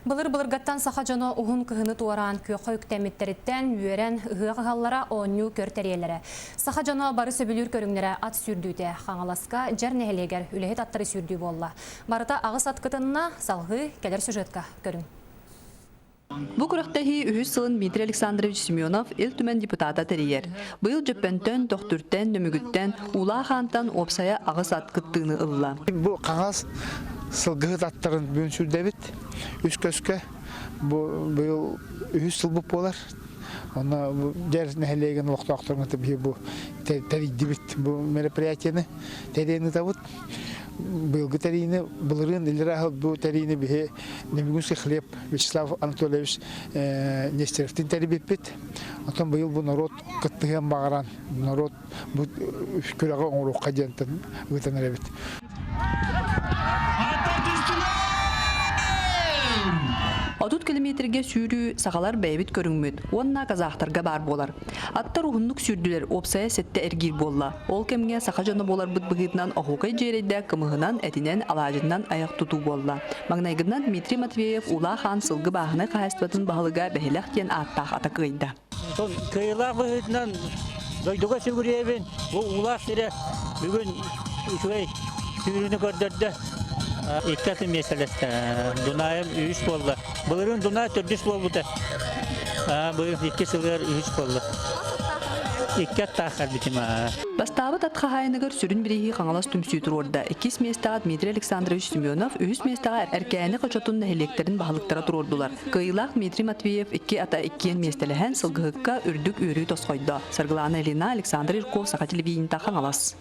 Былыр-былыргаттан саха жоно уһун кыһыны туаран көөхө үктәмиттериттен үөрен ыһыахаллара оонню көртериелere. Саха жоно бары сөбүлүр көрүңнере ат сүрдүүте хаңаласка жар нехелегер үлехет аттары сүрдүү болла. Барыта агыс аткытынна салгы келер сюжетка көрүң. Бу күрәктәһи үһүс сылын Дмитрий Александрович Семенов ил түмән депутата терияр. Быйыл җөппәнтән, тохтүртән, нөмүгүттән, ула хантан опсая агыс аткыттыны ылла. Бу кагаз сылгыт аттарын бүнсүр дебит. Үс көскө бу үһүс сыл буп болар. Аны жер нехелеген вактактырны бу теридибит бу мероприятияны терени табыт. Быйылгы терийни былырын илера бу терийни бихе немгүнский хлеб Вячеслав Анатольевич Нестеровтин терибиппит. Атан быйыл бу народ кыттыган багаран народ бу күрәгә оңрукка жентен үтенеребит. Отут километрге сүйрүү сағалар бәйбит көрүңмөт. Онна казахтарга бар болар. Аттар ухуннук сүрдүлер опсая сетте эргир болла. Ол кемге саха жона болар бут быгытнан охукай жерейде кымыгынан этинен алажынан аяк тутуу болла. Магнайгынан Дмитрий Матвеев ула хан сылгы багына кайыстатын багылыга бәһелек тен аттах атакыйда. Сон кыйла быгытнан дойдуга сүгүребин. Бу ула сире бүгүн үчөй сүрүнү көрдөрдө. İkkatı meselesi. Dunayım üç boldu. Bunların Dunay türdüş boldu. Bu iki sılır üç boldu. İkkat takar bitim. Бастабы татхахайныгар сүрүн биреги каңалас түмсүйтүр орда. 2 местага Дмитрий Александрович Семенов, 3 местага эркәне кочотун электерин баһалыктара турдулар. Кыйлак Дмитрий Матвеев 2 ата 2 местелеген сылгыкка үрдүк үрү тоскойдо. Саргылана Елена Александр Ирков, Саха телевидениеда каңалас.